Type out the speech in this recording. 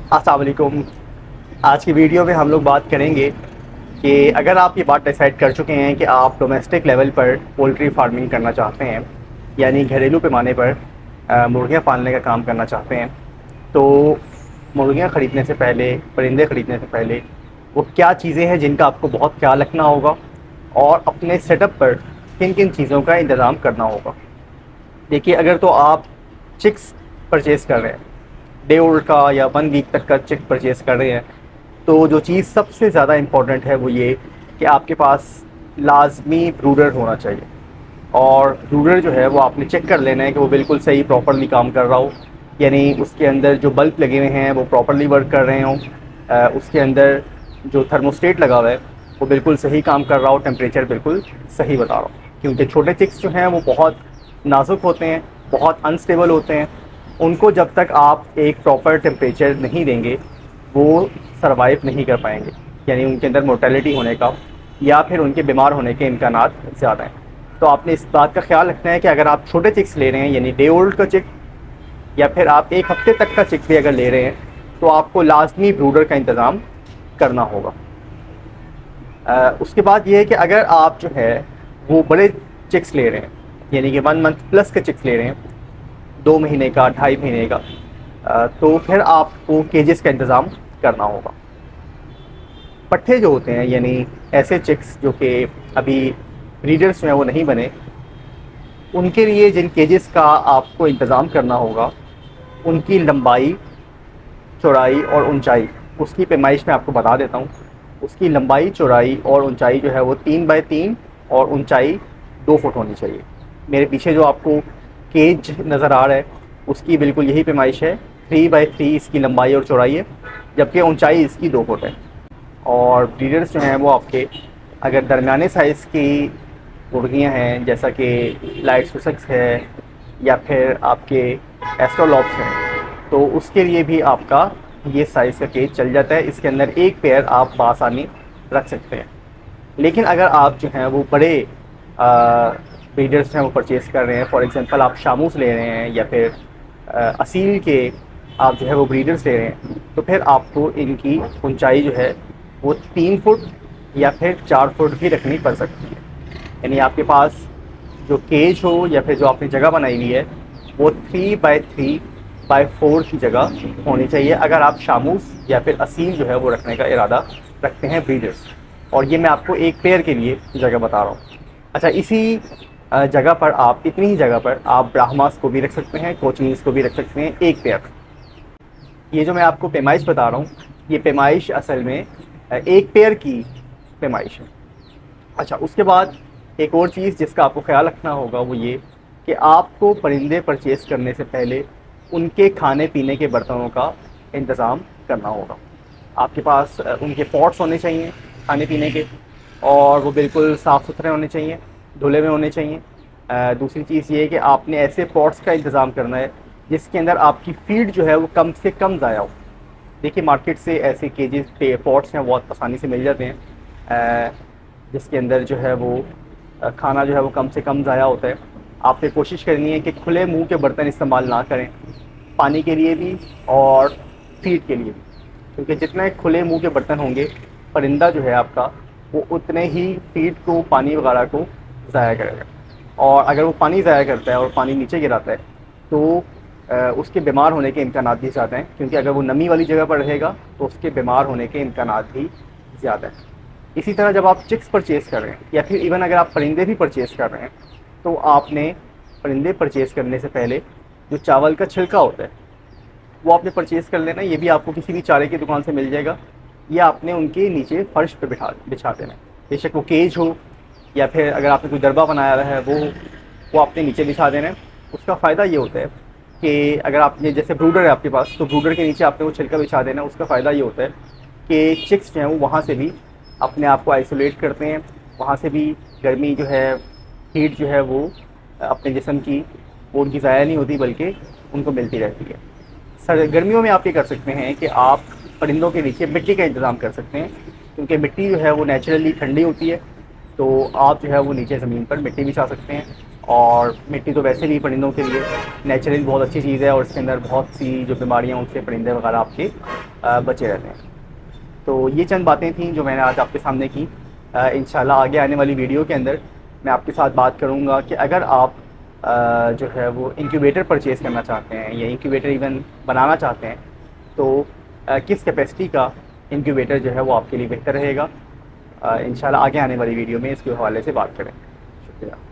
السلام علیکم۔ آج کی ویڈیو میں ہم لوگ بات کریں گے کہ اگر آپ یہ بات ڈیسائیڈ کر چکے ہیں کہ آپ ڈومیسٹک لیول پر پولٹری فارمنگ کرنا چاہتے ہیں، یعنی گھریلو پیمانے پر مرغیاں پالنے کا کام کرنا چاہتے ہیں، تو مرغیاں خریدنے سے پہلے، پرندے خریدنے سے پہلے وہ کیا چیزیں ہیں جن کا آپ کو بہت خیال رکھنا ہوگا، اور اپنے سیٹ اپ پر کن کن چیزوں کا انتظام کرنا ہوگا۔ دیکھیے، اگر تو آپ چکس پرچیز کر رہے ہیں، ڈے اولڈ کا یا 1 ویک تک کا چک پرچیز کر رہے ہیں، تو جو چیز سب سے زیادہ امپورٹنٹ ہے وہ یہ کہ آپ کے پاس لازمی بروڈر ہونا چاہیے، اور بروڈر جو ہے وہ آپ نے چیک کر لینا ہے کہ وہ بالکل صحیح پراپرلی کام کر رہا ہو، یعنی اس کے اندر جو بلب لگے ہوئے ہیں وہ پراپرلی ورک کر رہے ہوں، اس کے اندر جو تھرموسٹیٹ لگا ہوا ہے وہ بالکل صحیح کام کر رہا ہو، ٹیمپریچر بالکل صحیح بتا رہا ہو، کیونکہ چھوٹے چکس جو ہیں وہ بہت نازک ہوتے ہیں، بہت انسٹیبل ہوتے ہیں۔ ان کو جب تک آپ ایک پراپر ٹیمپریچر نہیں دیں گے وہ سروائیو نہیں کر پائیں گے، یعنی ان کے اندر مورٹیلٹی ہونے کا یا پھر ان کے بیمار ہونے کے امکانات زیادہ ہیں۔ تو آپ نے اس بات کا خیال رکھنا ہے کہ اگر آپ چھوٹے چکس لے رہے ہیں، یعنی ڈے اولڈ کا چک، یا پھر آپ 1 ہفتے تک کا چک بھی اگر لے رہے ہیں، تو آپ کو لازمی بروڈر کا انتظام کرنا ہوگا۔ اس کے بعد یہ ہے کہ اگر آپ جو ہے وہ بڑے چکس لے رہے ہیں، یعنی کہ 1 منتھ پلس کے چکس لے رہے ہیں، 2 مہینے کا، 2.5 مہینے کا، تو پھر آپ کو کیجز کا انتظام کرنا ہوگا۔ پٹھے جو ہوتے ہیں، یعنی ایسے چکس جو کہ ابھی بریڈرز جو ہیں وہ نہیں بنے، ان کے لیے جن کیجز کا آپ کو انتظام کرنا ہوگا، ان کی لمبائی، چوڑائی اور اونچائی، اس کی پیمائش میں آپ کو بتا دیتا ہوں۔ اس کی لمبائی، چوڑائی اور اونچائی جو ہے وہ 3x3 اور اونچائی 2 فٹ ہونی چاہیے۔ میرے پیچھے جو آپ کو کیج نظر آ رہا ہے اس کی بالکل یہی پیمائش ہے، 3x3 اس کی لمبائی اور چوڑائی ہے، جبکہ اونچائی اس کی 2 فٹ ہے۔ اور بریڈرز جو ہیں وہ آپ کے اگر درمیانے سائز کی مرغیاں ہیں، جیسا کہ لائٹ سوسکس ہے یا پھر آپ کے ایسٹرولوپس ہیں، تو اس کے لیے بھی آپ کا یہ سائز کا کیج چل جاتا ہے، اس کے اندر ایک پیئر آپ بآسانی رکھ سکتے ہیں۔ لیکن اگر آپ جو ہیں وہ بڑے بریڈرز ہیں وہ پرچیز کر رہے ہیں، فار ایگزامپل آپ شاموس لے رہے ہیں یا پھر اصیل کے آپ جو ہے وہ بریڈرز لے رہے ہیں، تو پھر آپ کو ان کی اونچائی جو ہے وہ 3 فٹ یا پھر 4 فٹ بھی رکھنی پڑ سکتی ہے، یعنی آپ کے پاس جو کیج ہو یا پھر جو آپ نے جگہ بنائی ہوئی ہے وہ 3x3x4 کی جگہ ہونی چاہیے، اگر آپ شاموس یا پھر اصیل جو ہے وہ رکھنے کا ارادہ رکھتے ہیں بریڈرز۔ اور یہ میں آپ کو ایک پیئر کے لیے جگہ بتا رہا ہوں۔ اچھا، اسی جگہ پر آپ، اتنی ہی جگہ پر آپ براہماس کو بھی رکھ سکتے ہیں، کوچنیز کو بھی رکھ سکتے ہیں، ایک پیئر۔ یہ جو میں آپ کو پیمائش بتا رہا ہوں، یہ پیمائش اصل میں ایک پیئر کی پیمائش ہے۔ اچھا، اس کے بعد ایک اور چیز جس کا آپ کو خیال رکھنا ہوگا وہ یہ کہ آپ کو پرندے پرچیز کرنے سے پہلے ان کے کھانے پینے کے برتنوں کا انتظام کرنا ہوگا۔ آپ کے پاس ان کے پاٹس ہونے چاہیے کھانے پینے کے، اور وہ بالکل صاف ستھرے ہونے چاہیے، دھلے ہوئے ہونے چاہیے۔ دوسری چیز یہ ہے کہ آپ نے ایسے پاٹس کا انتظام کرنا ہے جس کے اندر آپ کی فیڈ جو ہے وہ کم سے کم ضائع ہو۔ دیکھیے، مارکیٹ سے ایسے کیجز پاٹس ہیں بہت آسانی سے مل جاتے ہیں، جس کے اندر جو ہے وہ کھانا جو ہے وہ کم سے کم ضائع ہوتا ہے۔ آپ نے کوشش کرنی ہے کہ کھلے منہ کے برتن استعمال نہ کریں، پانی کے لیے بھی اور فیڈ کے لیے بھی، کیونکہ جتنے کھلے منہ کے برتن ہوں گے، پرندہ جو ہے آپ کا وہ اتنے ہی فیڈ کو، پانی وغیرہ کو ضائع کرے گا، اور اگر وہ پانی ضائع کرتا ہے اور پانی نیچے گراتا ہے تو اس کے بیمار ہونے کے امکانات بھی زیادہ ہیں، کیونکہ اگر وہ نمی والی جگہ پر رہے گا تو اس کے بیمار ہونے کے امکانات بھی زیادہ ہیں۔ اسی طرح جب آپ چکس پرچیز کر رہے ہیں، یا پھر ایون اگر آپ پرندے بھی پرچیز کر رہے ہیں، تو آپ نے پرندے پرچیز کرنے سے پہلے جو چاول کا چھلکا ہوتا ہے وہ آپ نے پرچیز کر لینا۔ یہ بھی آپ کو کسی بھی چارے کی دکان سے مل جائے گا، یا آپ نے ان کے نیچے فرش پہ بچھا دینا ہے، بے شک وہ کیج ہو یا پھر اگر آپ نے کوئی دربہ بنایا ہوا ہے وہ آپ نے نیچے بچھا دینا ہے۔ اس کا فائدہ یہ ہوتا ہے کہ اگر آپ نے جیسے بروڈر ہے آپ کے پاس، تو بروڈر کے نیچے آپ نے وہ چھلکا بچھا دینا ہے۔ اس کا فائدہ یہ ہوتا ہے کہ چکس جو ہیں وہ وہاں سے بھی اپنے آپ کو آئسولیٹ کرتے ہیں، وہاں سے بھی گرمی جو ہے، ہیٹ جو ہے وہ اپنے جسم کی وہ ان کی ضائع نہیں ہوتی، بلکہ ان کو ملتی رہتی ہے۔ گرمیوں میں آپ یہ کر سکتے ہیں کہ آپ پرندوں کے نیچے مٹی کا انتظام کر سکتے ہیں، کیونکہ مٹی جو ہے وہ نیچرلی ٹھنڈی ہوتی ہے، تو آپ جو ہے وہ نیچے زمین پر مٹی بچھا سکتے ہیں۔ اور مٹی تو ویسے بھی پرندوں کے لیے نیچرلی بہت اچھی چیز ہے، اور اس کے اندر بہت سی جو بیماریاں ان سے پرندے وغیرہ آپ کے بچے رہتے ہیں۔ تو یہ چند باتیں تھیں جو میں نے آج آپ کے سامنے کی۔ انشاءاللہ آگے آنے والی ویڈیو کے اندر میں آپ کے ساتھ بات کروں گا کہ اگر آپ جو ہے وہ انکیوبیٹر پرچیز کرنا چاہتے ہیں یا انکیوبیٹر ایون بنانا چاہتے ہیں تو کس کیپیسٹی کا انکیوبیٹر جو ہے وہ آپ کے لیے بہتر رہے گا۔ انشاءاللہ آگے آنے والی ویڈیو میں اس کے حوالے سے بات کریں گے۔ شکریہ۔